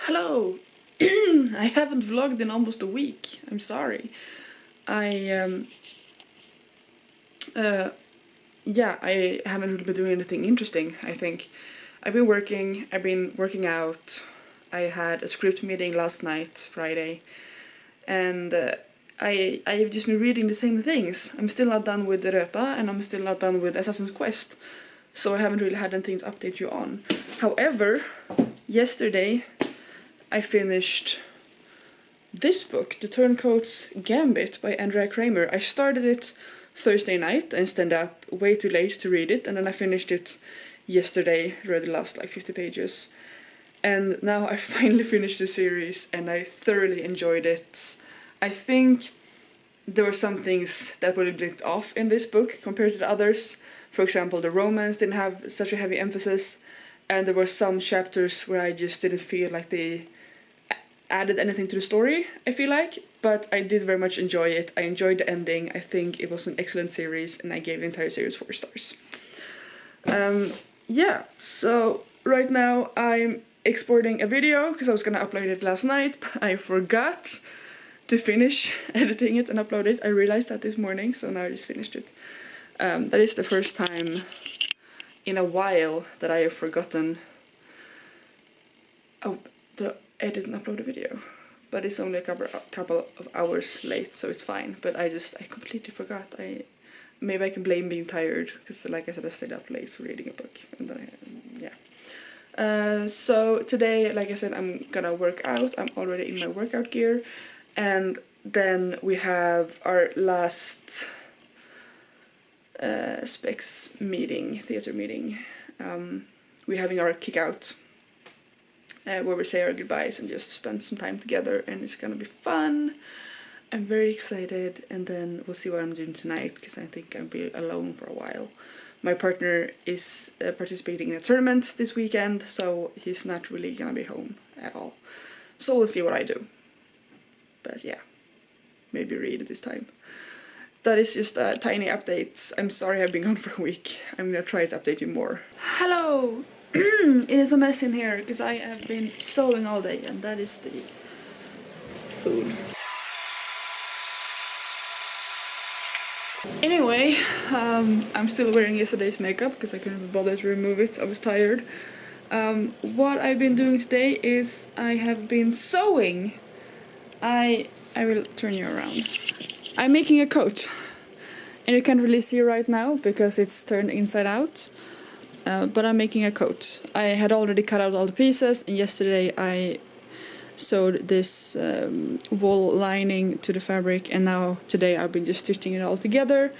Hello! I haven't vlogged in almost a week. I'm sorry. I haven't really been doing anything interesting, I think. I've been working out. I had a script meeting last night, Friday, and I've just been reading the same things. I'm still not done with Röta, and I'm still not done with Assassin's Quest, so I haven't really had anything to update you on. However, yesterday I finished this book, The Turncoat's Gambit by Andrea Kramer. I started it Thursday night and stayed up way too late to read it, and then I finished it yesterday, read the last like 50 pages. And now I finally finished the series and I thoroughly enjoyed it. I think there were some things that were a bit off in this book compared to the others. For example, the romance didn't have such a heavy emphasis, and there were some chapters where I just didn't feel like they added anything to the story, I feel like, but I did very much enjoy it. I enjoyed the ending. I think it was an excellent series, and I gave the entire series 4 stars. Yeah, so right now I'm exporting a video because I was gonna upload it last night, but I forgot to finish editing it and upload it. I realized that this morning, so now I just finished it. That is the first time in a while that I have forgotten to edit and upload a video, but it's only a couple of hours late, so it's fine. But I completely forgot. Maybe I can blame being tired, because like I said, I stayed up late reading a book, and then so today, like I said, I'm gonna work out. I'm already in my workout gear, and then we have our last specs meeting, theater meeting. We're having our kick out, where we say our goodbyes and just spend some time together, and it's gonna be fun. I'm very excited, and then we'll see what I'm doing tonight, because I think I'll be alone for a while. My partner is participating in a tournament this weekend, so he's not really gonna be home at all. So we'll see what I do. But yeah, maybe read this time. That is just a tiny update. I'm sorry I've been gone for a week. I'm gonna try to update you more. Hello! It is a mess in here, because I have been sewing all day, and that is the food. Anyway, I'm still wearing yesterday's makeup because I couldn't be bothered to remove it. I was tired. What I've been doing today is I have been sewing. I will turn you around. I'm making a coat, and you can't really see right now because it's turned inside out, but I'm making a coat. I had already cut out all the pieces, and yesterday I sewed this wool lining to the fabric, and now today I've been just stitching it all together.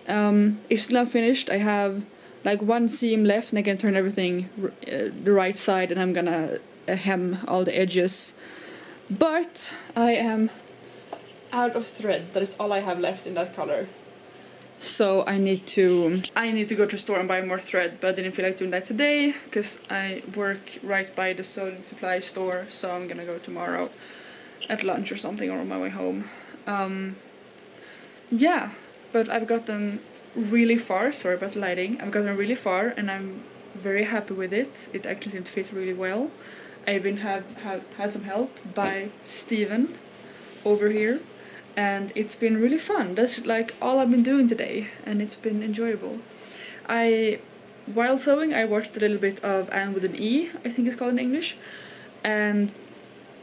It's not finished. I have like one seam left, and I can turn everything the right side, and I'm gonna hem all the edges. But I am out of thread. That is all I have left in that color. So I need to go to the store and buy more thread, but I didn't feel like doing that today because I work right by the sewing supply store, so I'm gonna go tomorrow at lunch or something, or on my way home. Yeah, but I've gotten really far. Sorry about the lighting. I've gotten really far, and I'm very happy with it. It actually seemed to fit really well. I even had some help by Steven over here, and it's been really fun. That's like all I've been doing today, and it's been enjoyable. While sewing, I watched a little bit of Anne with an E, I think it's called in English, and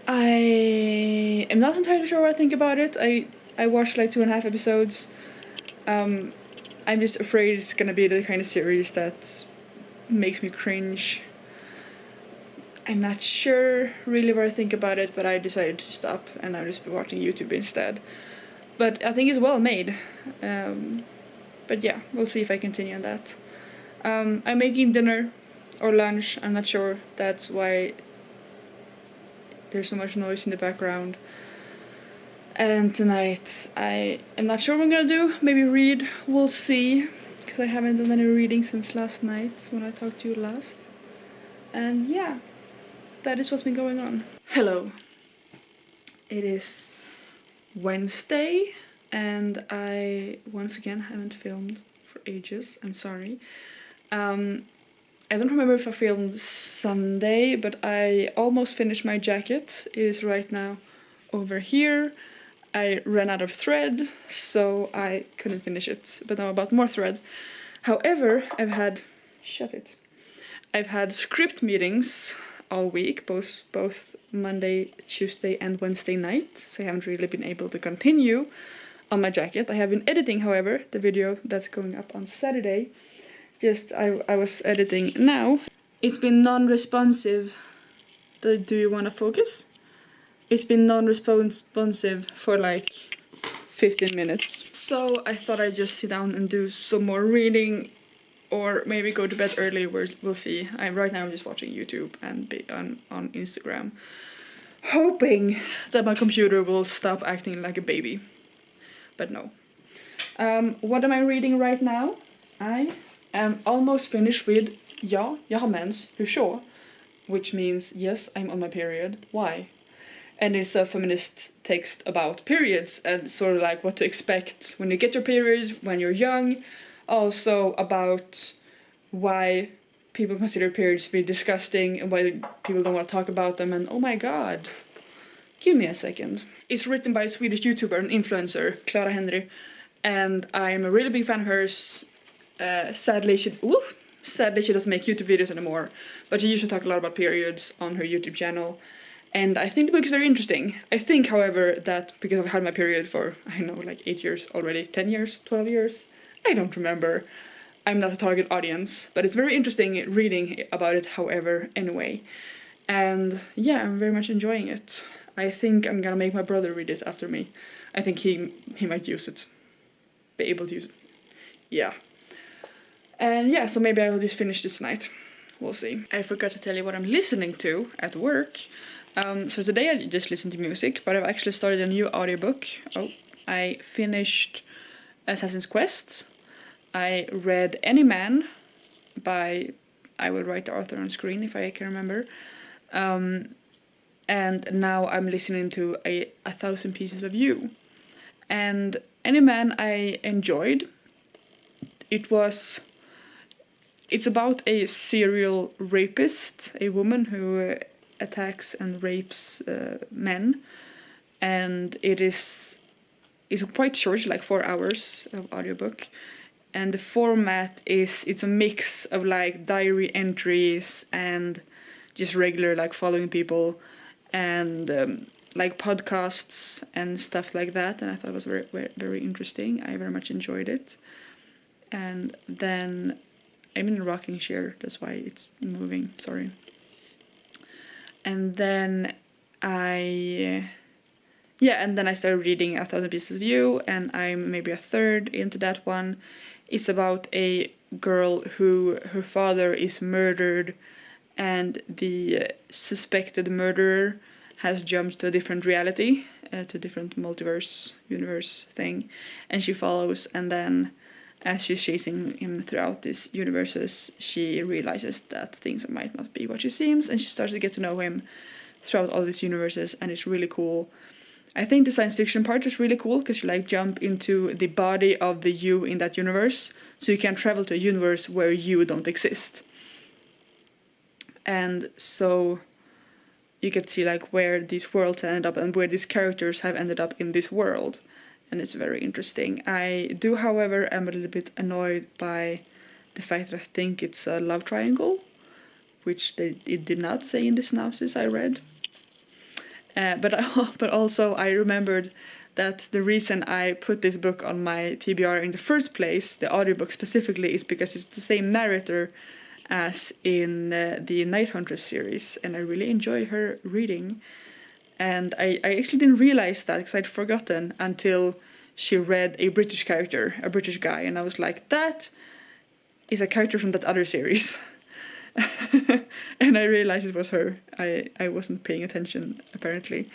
I am not entirely sure what I think about it. I watched like 2.5 episodes. I'm just afraid it's gonna be the kind of series that makes me cringe. I'm not sure really what I think about it, but I decided to stop, and I'll just be watching YouTube instead. But I think it's well made. But yeah, we'll see if I continue on that. I'm making dinner or lunch, I'm not sure. That's why there's so much noise in the background. And tonight I am not sure what I'm gonna do. Maybe read, we'll see, because I haven't done any reading since last night when I talked to you last. And yeah, that is what's been going on. Hello. It is Wednesday, and I once again haven't filmed for ages. I'm sorry. I don't remember if I filmed Sunday, but I almost finished my jacket. It is right now over here. I ran out of thread, so I couldn't finish it, but now I bought more thread. However, I've had script meetings all week, both Monday, Tuesday and Wednesday night, so I haven't really been able to continue on my jacket. I have been editing, however, the video that's going up on Saturday. I was editing now. It's been non-responsive. Do you want to focus? It's been non-responsive for like 15 minutes. So I thought I'd just sit down and do some more reading, or maybe go to bed early. We'll see. Right now I'm just watching YouTube and be on Instagram, hoping that my computer will stop acting like a baby. But no. What am I reading right now? I am almost finished with Ja, jag har mens, hurså, which means yes, I'm on my period. Why? And it's a feminist text about periods and sort of like what to expect when you get your period when you're young. Also about why people consider periods to be disgusting and why people don't want to talk about them, and oh my god. Give me a second. It's written by a Swedish YouTuber and influencer, Clara Henry, and I'm a really big fan of hers. Sadly she doesn't make YouTube videos anymore, but she used to talk a lot about periods on her YouTube channel, and I think the book is very interesting. I think, however, that because I've had my period for, I don't know, like 8 years already, 10 years, 12 years, I don't remember. I'm not a target audience, but it's very interesting reading about it, however, anyway. And yeah, I'm very much enjoying it. I think I'm gonna make my brother read it after me. I think he might use it. Be able to use it. Yeah. And yeah, so maybe I will just finish this tonight. We'll see. I forgot to tell you what I'm listening to at work. So today I just listened to music, but I've actually started a new audiobook. Oh, I finished Assassin's Quest. I read Any Man by, I will write the author on screen if I can remember. And now I'm listening to A Thousand Pieces of You. And Any Man I enjoyed. It's about a serial rapist, a woman who attacks and rapes men, and it's quite short, like 4 hours of audiobook, and the format it's a mix of like diary entries and just regular like following people and like podcasts and stuff like that, and I thought it was very, very, very interesting. I very much enjoyed it. And then I'm in a rocking chair, that's why it's moving, sorry. And then I started reading A Thousand Pieces of You, and I'm maybe a third into that one. It's about a girl who her father is murdered, and the suspected murderer has jumped to a different reality, to a different multiverse, universe thing, and she follows, and then as she's chasing him throughout these universes, she realizes that things might not be what she seems, and she starts to get to know him throughout all these universes, and it's really cool. I think the science fiction part is really cool, because you like jump into the body of the you in that universe, so you can travel to a universe where you don't exist. And so you can see like where these worlds end up and where these characters have ended up in this world. And it's very interesting. I do, however, am a little bit annoyed by the fact that I think it's a love triangle, which it did not say in the synopsis I read. But also I remembered that the reason I put this book on my TBR in the first place, the audiobook specifically, is because it's the same narrator as in the Night Hunter series, and I really enjoy her reading. And I actually didn't realize that, because I'd forgotten until she read a British character, a British guy, and I was like, that is a character from that other series. And I realized it was her. I wasn't paying attention, apparently.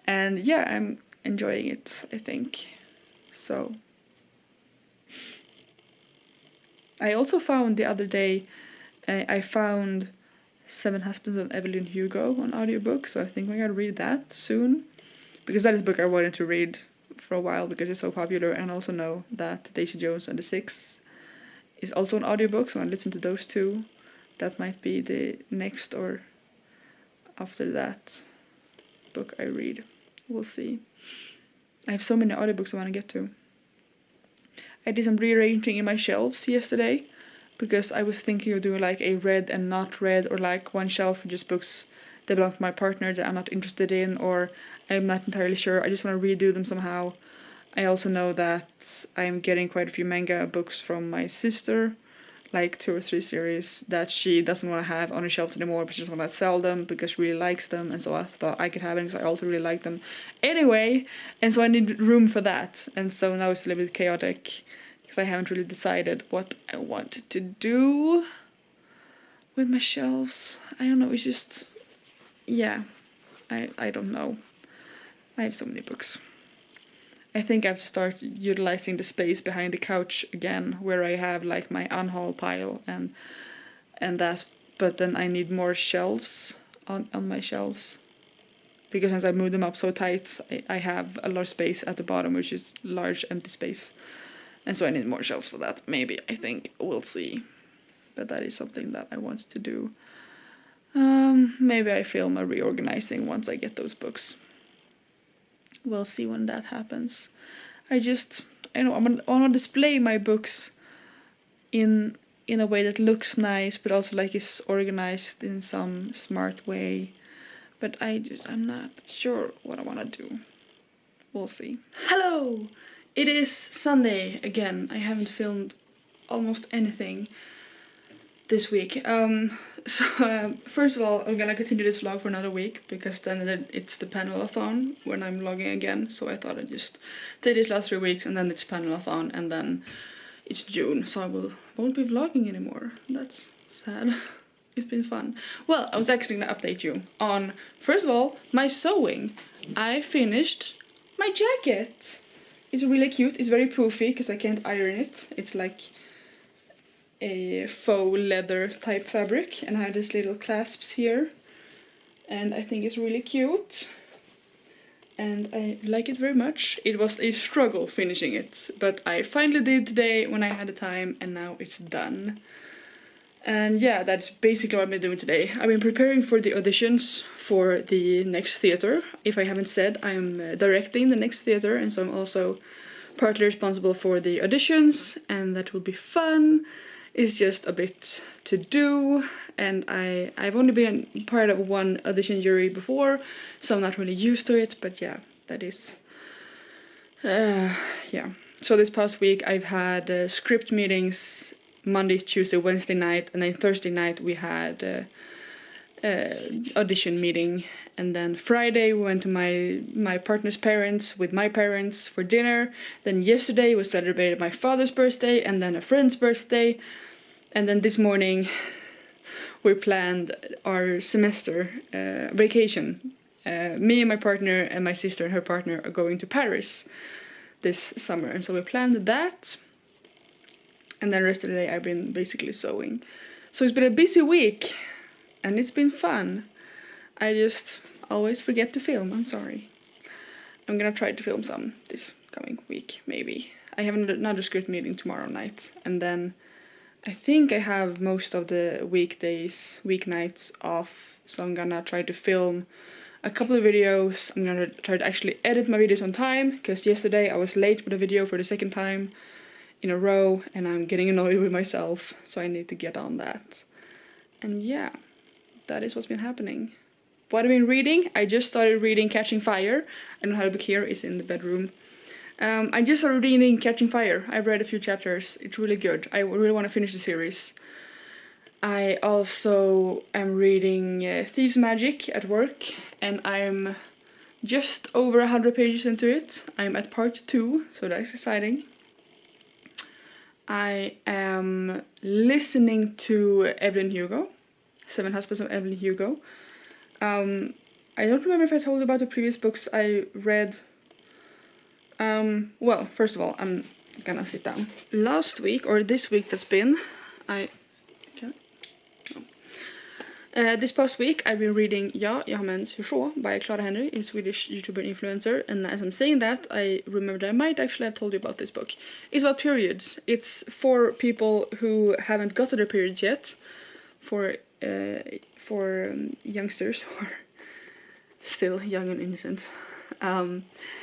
And yeah, I'm enjoying it, I think. So I also found the other day, I found Seven Husbands of Evelyn Hugo on audiobook, so I think I'm gonna read that soon, because that is a book I wanted to read for a while because it's so popular, and I also know that Daisy Jones and the Six is also an audiobook, so I listen to those two. that might be the next or after that book I read. We'll see. I have so many audiobooks I want to get to. I did some rearranging in my shelves yesterday because I was thinking of doing like a read and not read, or like one shelf for just books that belong to my partner that I'm not interested in, or I'm not entirely sure. I just want to redo them somehow. I also know that I'm getting quite a few manga books from my sister, like 2 or 3 series that she doesn't want to have on her shelves anymore, but she just want to sell them because she really likes them, and so I thought I could have them because I also really like them anyway, and so I need room for that, and so now it's a little bit chaotic because I haven't really decided what I want to do with my shelves. I don't know, it's just, yeah, I don't know. I have so many books. I think I have to start utilizing the space behind the couch again, where I have like my unhaul pile and that, but then I need more shelves on my shelves, because since I moved them up so tight, I have a lot of space at the bottom, which is large empty space, and so I need more shelves for that. Maybe, I think, we'll see, but that is something that I want to do. Maybe I film a reorganizing once I get those books. We'll see when that happens. I want to display my books in a way that looks nice, but also like is organized in some smart way. But I'm not sure what I want to do. We'll see. Hello! It is Sunday again. I haven't filmed almost anything this week. First of all, I'm gonna continue this vlog for another week, because then it's the panelathon when I'm vlogging again, so I thought I'd just take these last 3 weeks and then it's panelathon, and then it's June, so I won't be vlogging anymore. That's sad. It's been fun. Well, I was actually gonna update you on, first of all, my sewing. I finished my jacket. It's really cute. It's very poofy because I can't iron it. It's like a faux leather type fabric, and I have these little clasps here, and I think it's really cute and I like it very much. It was a struggle finishing it, but I finally did today when I had the time, and now it's done. And yeah, that's basically what I've been doing today. I've been preparing for the auditions for the next theater. If I haven't said, I'm directing the next theater, and so I'm also partly responsible for the auditions, and that will be fun. It's just a bit to do, and I've only been part of one audition jury before, so I'm not really used to it, but yeah, that is... yeah. So this past week I've had script meetings Monday, Tuesday, Wednesday night, and then Thursday night we had audition meeting, and then Friday we went to my partner's parents with my parents for dinner. Then yesterday we celebrated my father's birthday, and then a friend's birthday, and then this morning we planned our semester vacation. Me and my partner and my sister and her partner are going to Paris this summer, and so we planned that. And then the rest of the day I've been basically sewing. So it's been a busy week, and it's been fun. I just always forget to film, I'm sorry. I'm gonna try to film some this coming week, maybe. I have another script meeting tomorrow night, and then I think I have most of the weeknights off, so I'm gonna try to film a couple of videos. I'm gonna try to actually edit my videos on time, because yesterday I was late with a video for the second time in a row, and I'm getting annoyed with myself, so I need to get on that. And yeah, that is what's been happening. What I've been reading, I just started reading Catching Fire. I don't have a book here, it's in the bedroom. I just started reading Catching Fire. I've read a few chapters, it's really good. I really want to finish the series. I also am reading Thieves' Magic at work, and I'm just over 100 pages into it. I'm at part 2, so that's exciting. I am listening to Evelyn Hugo, 7 Husbands of Evelyn Hugo. I don't remember if I told you about the previous books I read. Well, first of all, I'm gonna sit down. Last week, or this week that's been, this past week I've been reading hurså by Clara Henry, a Swedish YouTuber influencer, and as I'm saying that, I remembered I might actually have told you about this book. It's about periods. It's for people who haven't got to their periods yet, youngsters who are still young and innocent.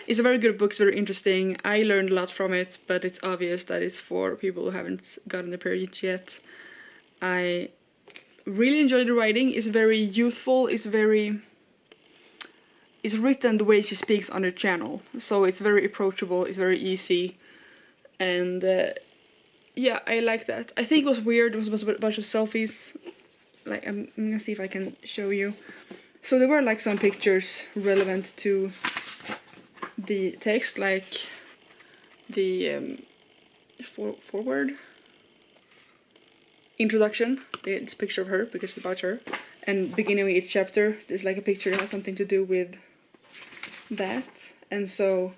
It's a very good book, it's very interesting. I learned a lot from it, but it's obvious that it's for people who haven't gotten the period yet. I really enjoy the writing. It's very youthful, it's written the way she speaks on her channel, so it's very approachable, it's very easy, and yeah, I like that. I think it was weird, it was a bunch of selfies, like I'm gonna see if I can show you. So there were like some pictures relevant to the text, like the forward introduction, it's a picture of her because it's about her, and beginning of each chapter there's like a picture that has something to do with that. And so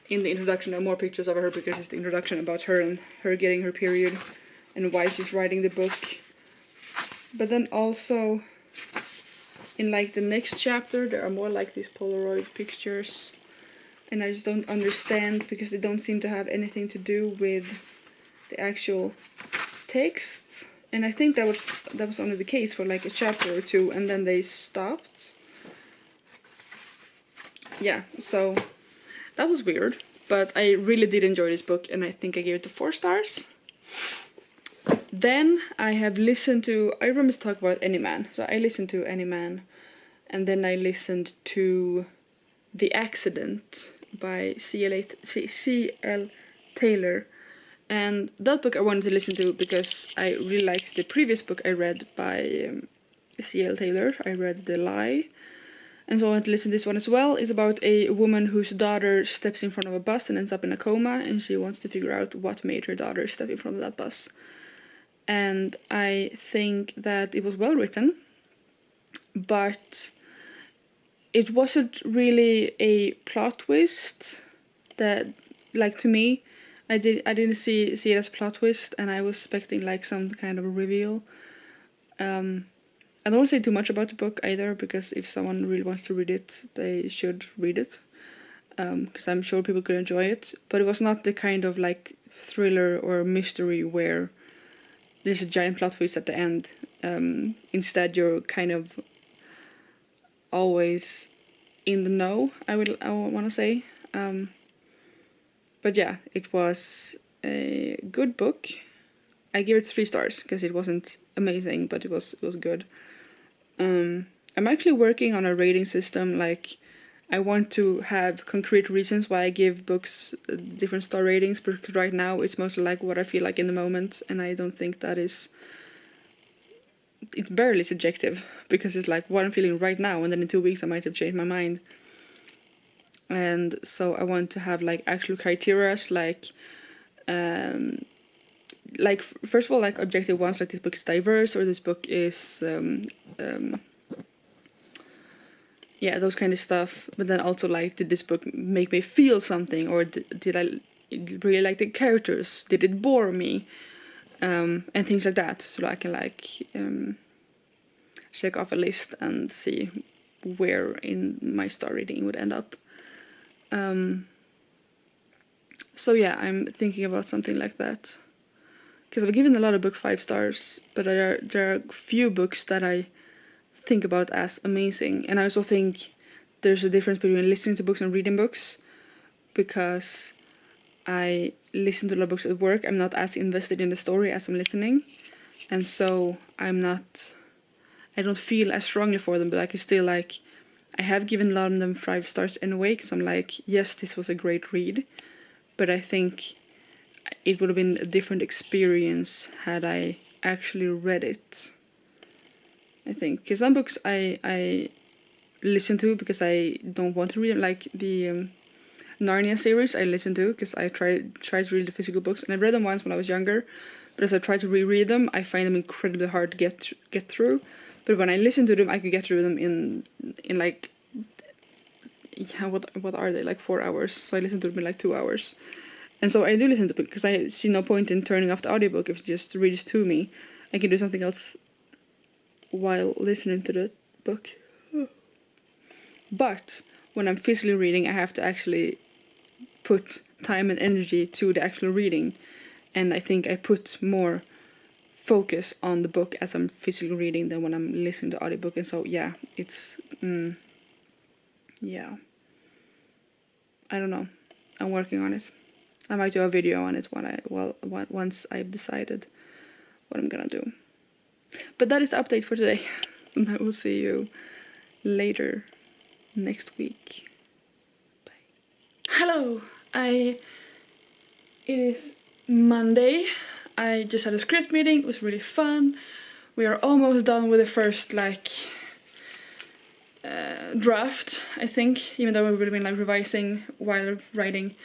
in the introduction there are more pictures of her because it's the introduction about her and her getting her period and why she's writing the book. But then also in like the next chapter there are more like these Polaroid pictures, and I just don't understand because they don't seem to have anything to do with the actual text. And I think that was only the case for like a chapter or two, and then they stopped. Yeah, so that was weird, but I really did enjoy this book, and I think I gave it 4 stars. Then I have listened to, I remember to talk about Any Man, so I listened to Any Man, and then I listened to The Accident by C.L. Taylor. And that book I wanted to listen to because I really liked the previous book I read by C.L. Taylor. I read The Lie. And so I wanted to listen to this one as well. It's about a woman whose daughter steps in front of a bus and ends up in a coma, and she wants to figure out what made her daughter step in front of that bus. And I think that it was well written, but it wasn't really a plot twist that, like, to me, I didn't see it as a plot twist, and I was expecting like some kind of a reveal. I don't want to say too much about the book either, because if someone really wants to read it, they should read it, because I'm sure people could enjoy it. But it was not the kind of like thriller or mystery where there's a giant plot twist at the end. Instead, you're kind of always in the know, I want to say. But yeah, it was a good book. I give it 3 stars because it wasn't amazing, but it was good. I'm actually working on a rating system. Like, I want to have concrete reasons why I give books different star ratings, because right now it's mostly like what I feel like in the moment, and I don't think that is... It's barely subjective, because it's like what I'm feeling right now, and then in 2 weeks I might have changed my mind. And so I want to have like actual criteria, like first of all, like objective ones, like this book is diverse, or this book is yeah, those kind of stuff. But then also like, did this book make me feel something, or did I really like the characters, did it bore me, and things like that, so I can like check off a list and see where in my star rating it would end up. So yeah, I'm thinking about something like that, because I've given a lot of books 5 stars, but there are few books that I think about as amazing. And I also think there's a difference between listening to books and reading books, because I listen to a lot of books at work. I'm not as invested in the story as I'm listening, and so I don't feel as strongly for them, but I can still like, I have given a lot of them 5 stars anyway, because I'm like, yes, this was a great read, but I think it would have been a different experience had I actually read it. I think, because some books I listen to because I don't want to read them, like the Narnia series I listen to because I tried to read the physical books, and I read them once when I was younger, but as I try to reread them, I find them incredibly hard to get through. But when I listen to them, I can get through them in like, yeah, what are they, like 4 hours? So I listen to them in like 2 hours. And so I do listen to it because I see no point in turning off the audiobook if it just reads to me. I can do something else while listening to the book. But when I'm physically reading, I have to actually put time and energy to the actual reading. And I think I put more focus on the book as I'm physically reading than when I'm listening to audiobook. And so yeah, it's yeah, I don't know, I'm working on it. I might do a video on it once I've decided what I'm gonna do. But that is the update for today, and I will see you later next week. Bye. Hello, it is Monday. I just had a script meeting. It was really fun. We are almost done with the first draft, I think, even though we've really been revising while writing.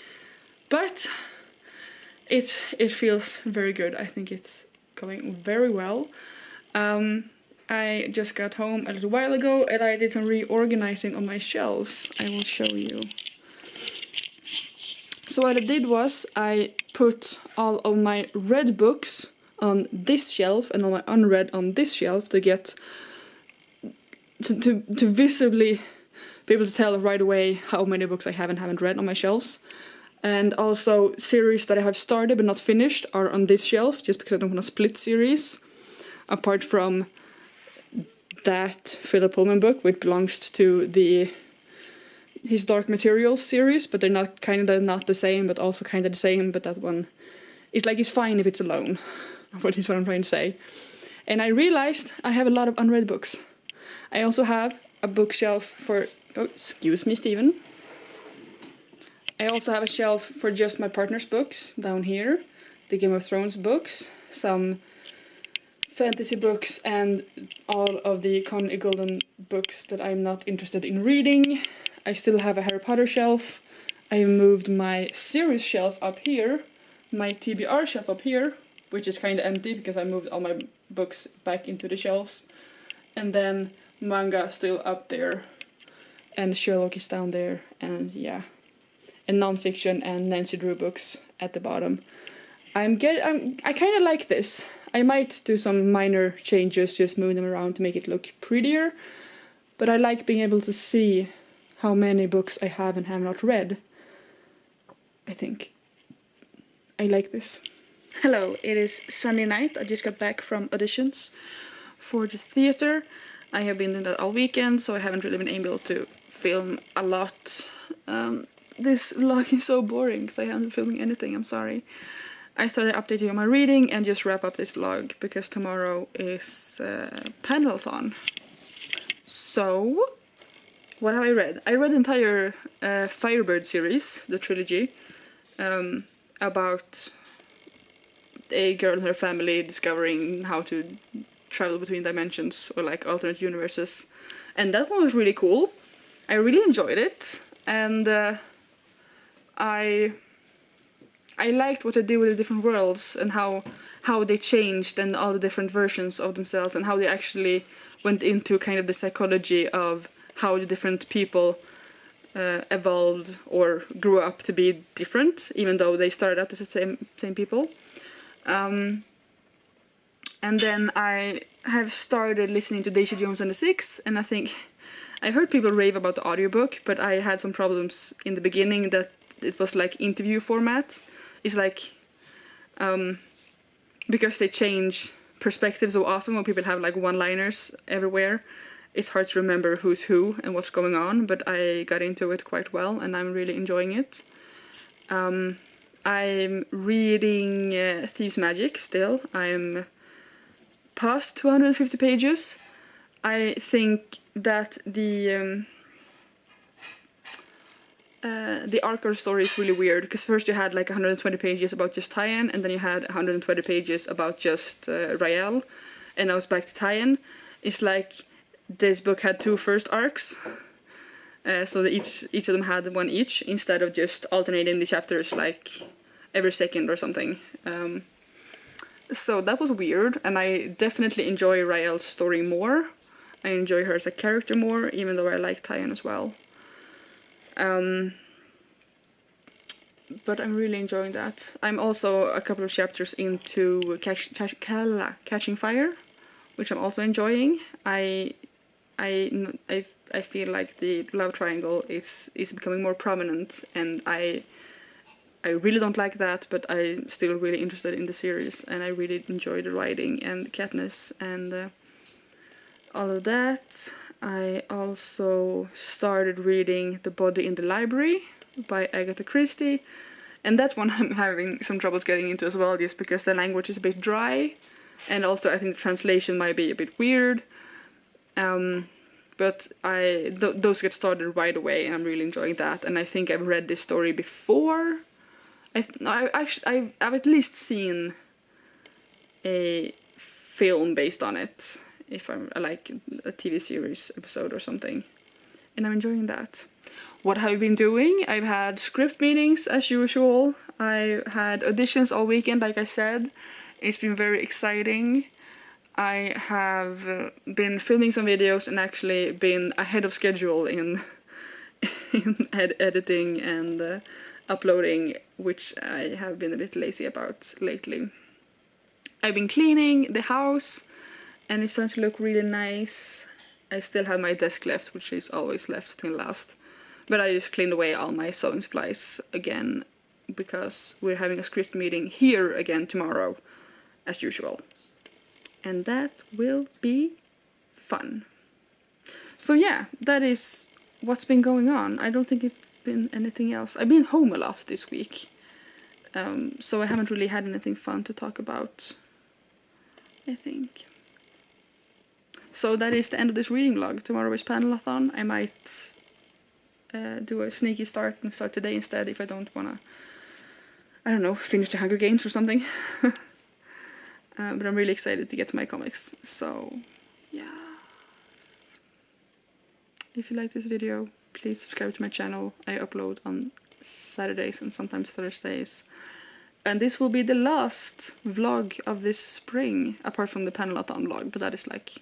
But it feels very good. I think it's going very well. I just got home a little while ago and I did some reorganizing on my shelves. I will show you. So what I did was I put all of my read books on this shelf and all my unread on this shelf to get to visibly be able to tell right away how many books I have and haven't read on my shelves. And also series that I have started but not finished are on this shelf, just because I don't want to split series. Apart from that Philip Pullman book, which belongs to his Dark Materials series, but they're not not the same, but also kind of the same. But that one, it's fine if it's alone. What is what I'm trying to say. And I realized I have a lot of unread books. I also have a bookshelf for, oh, excuse me, Stephen. I also have a shelf for just my partner's books down here. The Game of Thrones books, some fantasy books, and all of the Connie Golden books that I'm not interested in reading. I still have a Harry Potter shelf. I moved my series shelf up here, my TBR shelf up here, which is kind of empty because I moved all my books back into the shelves. And then manga still up there, and Sherlock is down there, and yeah. And non-fiction and Nancy Drew books at the bottom. I kind of like this. I might do some minor changes, just move them around to make it look prettier. But I like being able to see how many books I have and have not read. I think. I like this. Hello, it is Sunday night. I just got back from auditions for the theater. I have been doing that all weekend, so I haven't really been able to film a lot. This vlog is so boring because I haven't been filming anything, I'm sorry. I started updating on my reading and just wrap up this vlog because tomorrow is Panelathon. So, what have I read? I read the entire Firebird series, the trilogy, about a girl and her family discovering how to travel between dimensions or like alternate universes. And that one was really cool. I really enjoyed it, and I liked what they did with the different worlds and how they changed and all the different versions of themselves, and how they actually went into kind of the psychology of how the different people evolved or grew up to be different, even though they started out as the same people. And then I have started listening to Daisy Jones and the Six, and I think I heard people rave about the audiobook, but I had some problems in the beginning that it was like interview format. It's like because they change perspectives so often when people have like one-liners everywhere, it's hard to remember who's who and what's going on, but I got into it quite well and I'm really enjoying it. I'm reading Thieves' Magic still. I'm past 250 pages. I think that the arc of the story is really weird, because first you had like 120 pages about just Tyen, and then you had 120 pages about just Rael, and now it's back to Tyen. It's like this book had two first arcs, so that each of them had one each, instead of just alternating the chapters like every second or something. So that was weird, and I definitely enjoy Rael's story more. I enjoy her as a character more, even though I like Tyen as well. But I'm really enjoying that. I'm also a couple of chapters into Catching Fire, which I'm also enjoying. I feel like the love triangle is becoming more prominent, and I I really don't like that, but I'm still really interested in the series, and I really enjoy the writing and Katniss and all of that. I also started reading The Body in the Library by Agatha Christie, and that one I'm having some troubles getting into as well, just because the language is a bit dry, and also I think the translation might be a bit weird. But those get started right away, and I'm really enjoying that. And I think I've read this story before. I've at least seen a film based on it, if I'm like a TV series episode or something, and I'm enjoying that. What have I been doing? I've had script meetings as usual. I had auditions all weekend, like I said. It's been very exciting. I have been filming some videos and actually been ahead of schedule in editing and uploading, which I have been a bit lazy about lately. I've been cleaning the house and it's starting to look really nice. I still have my desk left, which is always left till last. But I just cleaned away all my sewing supplies again because we're having a script meeting here again tomorrow, as usual. And that will be fun. So yeah, that is what's been going on. I don't think it's been anything else. I've been home a lot this week, so I haven't really had anything fun to talk about, I think. So that is the end of this reading vlog. Tomorrow is panelathon. I might do a sneaky start and start today instead if I don't wanna, I don't know, finish the Hunger Games or something. But I'm really excited to get to my comics, so yeah. If you like this video, please subscribe to my channel. I upload on Saturdays and sometimes Thursdays. And this will be the last vlog of this spring, apart from the panelathon vlog, but that is like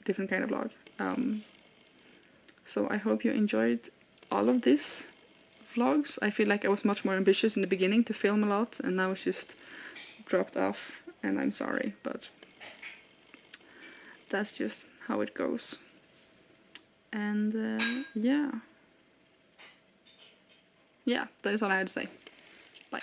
a different kind of vlog. So I hope you enjoyed all of these vlogs. I feel like I was much more ambitious in the beginning to film a lot, and now it's just dropped off. And I'm sorry, but that's just how it goes. And yeah, that is all I had to say. Bye.